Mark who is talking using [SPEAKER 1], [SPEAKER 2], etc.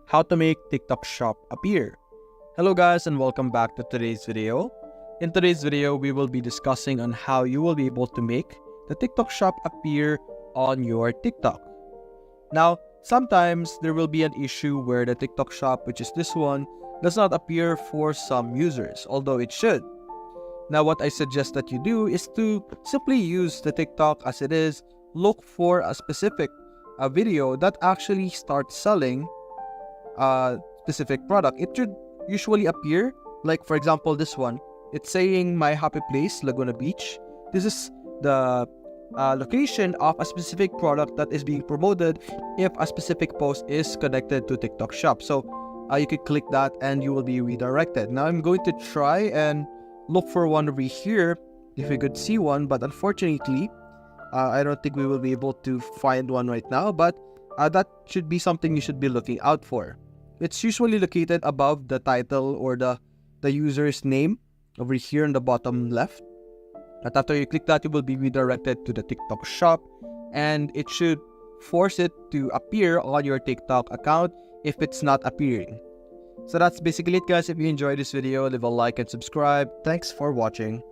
[SPEAKER 1] how to make TikTok Shop appear. Hello guys and welcome back to today's video. In today's video, we will be discussing on how you will be able to make the TikTok Shop appear on your TikTok. Now, sometimes there will be an issue where the TikTok Shop, which is this one, does not appear for some users, although it should. Now, what I suggest that you do is to simply use the TikTok as it is, look for a specific video that actually starts selling a specific product. It should usually appear, like for example this one. It's saying My Happy Place, Laguna Beach. This is the location of a specific product that is being promoted if a specific post is connected to TikTok Shop. So you could click that and you will be redirected. Now I'm going to try and look for one over here if we could see one, but unfortunately I don't think we will be able to find one right now, but that should be something you should be looking out for. It's usually located above the title or the user's name over here in the bottom left. And after you click that, you will be redirected to the TikTok Shop, and it should force it to appear on your TikTok account if it's not appearing. So that's basically it guys. If you enjoyed this video, leave a like and subscribe. Thanks for watching.